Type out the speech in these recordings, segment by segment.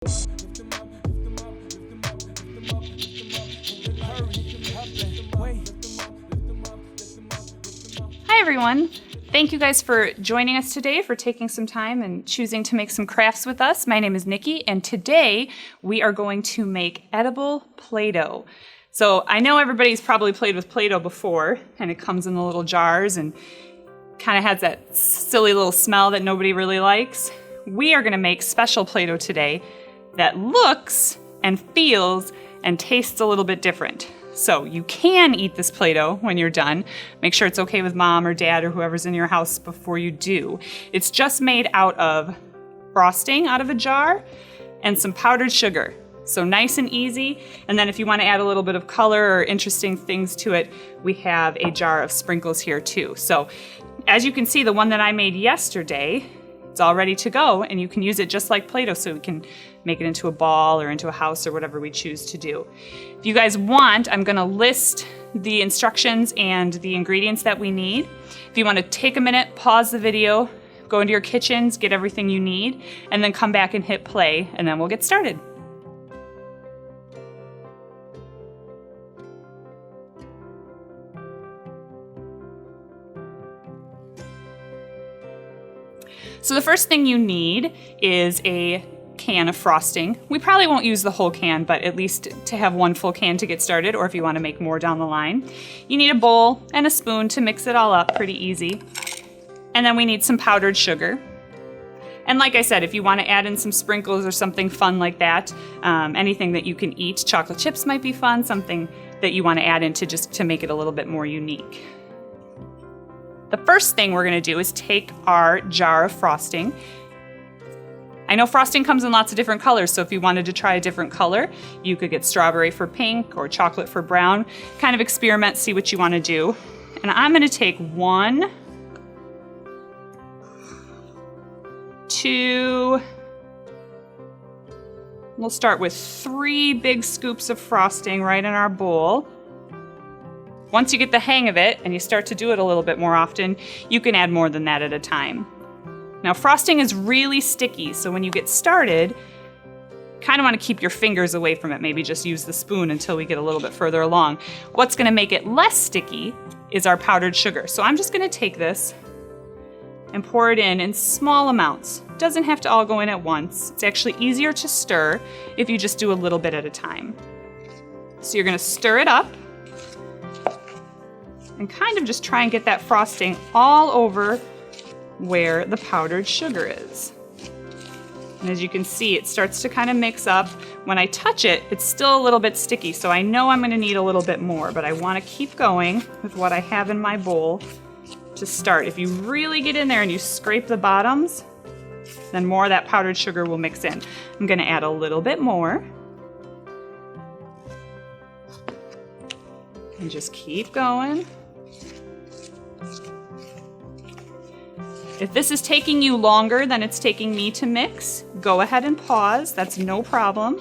Hi everyone! Thank you guys for joining us today, for taking some time and choosing to make some crafts with us. My name is Nikki, and today we are going to make edible Play-Doh. So I know everybody's probably played with Play-Doh before, and it comes in the little jars and kind of has that silly little smell that nobody really likes. We are going to make special Play-Doh today that looks and feels and tastes a little bit different. So you can eat this Play-Doh when you're done. Make sure it's okay with mom or dad or whoever's in your house before you do. It's just made out of frosting out of a jar and some powdered sugar. So nice and easy. And then if you want to add a little bit of color or interesting things to it, we have a jar of sprinkles here too. So as you can see, the one that I made yesterday, it's all ready to go, and you can use it just like Play-Doh, so we can make it into a ball or into a house or whatever we choose to do. If you guys want, I'm gonna list the instructions and the ingredients that we need. If you want to take a minute, pause the video, go into your kitchens, get everything you need, and then come back and hit play, and then we'll get started. So the first thing you need is a can of frosting. We probably won't use the whole can, but at least to have one full can to get started, or if you want to make more down the line. You need a bowl and a spoon to mix it all up, pretty easy. And then we need some powdered sugar. And like I said, if you want to add in some sprinkles or something fun like that, anything that you can eat, chocolate chips might be fun, something that you want to add into just to make it a little bit more unique. The first thing we're going to do is take our jar of frosting. I know frosting comes in lots of different colors, so if you wanted to try a different color, you could get strawberry for pink or chocolate for brown. Kind of experiment, see what you want to do. And I'm going to take 1, 2, we'll start with 3 big scoops of frosting right in our bowl. Once you get the hang of it and you start to do it a little bit more often, you can add more than that at a time. Now, frosting is really sticky, so when you get started, kind of want to keep your fingers away from it. Maybe just use the spoon until we get a little bit further along. What's going to make it less sticky is our powdered sugar. So I'm just going to take this and pour it in small amounts. Doesn't have to all go in at once. It's actually easier to stir if you just do a little bit at a time. So you're going to stir it up and kind of just try and get that frosting all over where the powdered sugar is. And as you can see, it starts to kind of mix up. When I touch it, it's still a little bit sticky, so I know I'm going to need a little bit more, but I want to keep going with what I have in my bowl to start. If you really get in there and you scrape the bottoms, then more of that powdered sugar will mix in. I'm going to add a little bit more. And just keep going. If this is taking you longer than it's taking me to mix, go ahead and pause, that's no problem.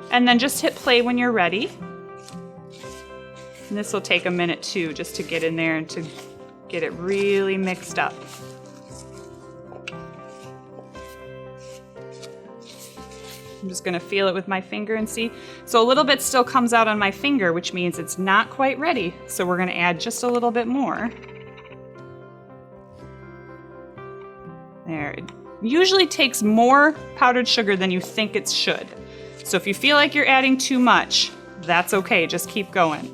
And then just hit play when you're ready. And this will take a minute too, just to get in there and to get it really mixed up. I'm just gonna feel it with my finger and see. So a little bit still comes out on my finger, which means it's not quite ready. So we're gonna add just a little bit more. There, it usually takes more powdered sugar than you think it should. So if you feel like you're adding too much, that's okay, just keep going.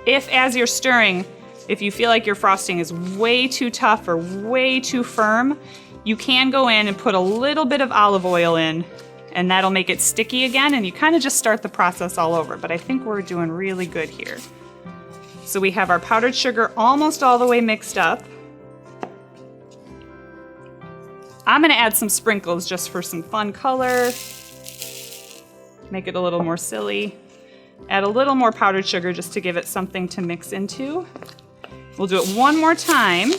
If as you're stirring, if you feel like your frosting is way too tough or way too firm, you can go in and put a little bit of olive oil in, and that'll make it sticky again, and you kind of just start the process all over. But I think we're doing really good here. So we have our powdered sugar almost all the way mixed up. I'm going to add some sprinkles just for some fun color. Make it a little more silly. Add a little more powdered sugar just to give it something to mix into. We'll do it one more time.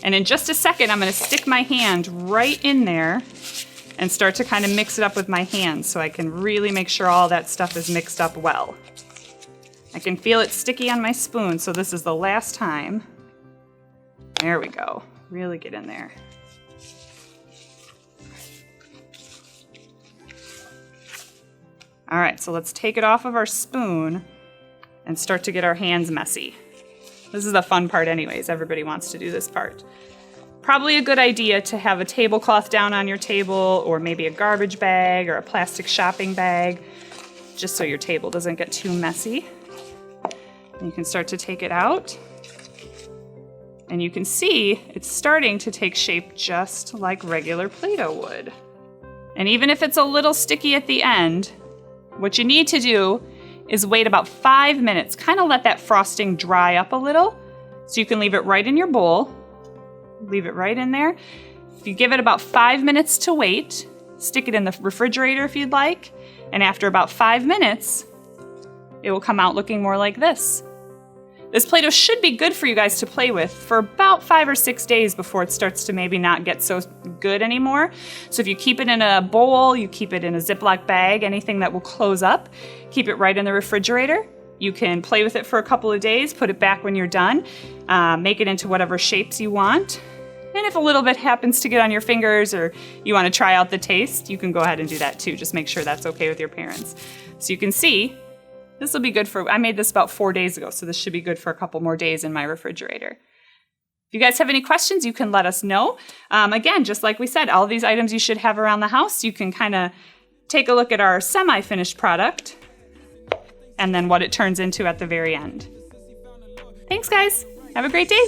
And in just a second, I'm going to stick my hand right in there and start to kind of mix it up with my hands so I can really make sure all that stuff is mixed up well. I can feel it sticky on my spoon, so this is the last time. There we go. Really get in there. All right, so let's take it off of our spoon and start to get our hands messy. This is the fun part anyways. Everybody wants to do this part. Probably a good idea to have a tablecloth down on your table, or maybe a garbage bag or a plastic shopping bag, just so your table doesn't get too messy. And you can start to take it out. And you can see it's starting to take shape just like regular Play-Doh would. And even if it's a little sticky at the end, what you need to do is wait about 5 minutes, kind of let that frosting dry up a little, so you can leave it right in your bowl. Leave it right in there. If you give it about 5 minutes to wait, stick it in the refrigerator if you'd like, and after about 5 minutes, it will come out looking more like this. This Play-Doh should be good for you guys to play with for about 5 or 6 days before it starts to maybe not get so good anymore. So if you keep it in a bowl, you keep it in a Ziploc bag, anything that will close up, keep it right in the refrigerator. You can play with it for a couple of days, put it back when you're done, make it into whatever shapes you want. And if a little bit happens to get on your fingers or you want to try out the taste, you can go ahead and do that too. Just make sure that's okay with your parents. So you can see, this will be good for, I made this about 4 days ago, so this should be good for a couple more days in my refrigerator. If you guys have any questions, you can let us know. Again, just like we said, all of these items you should have around the house. You can kind of take a look at our semi-finished product and then what it turns into at the very end. Thanks, guys. Have a great day.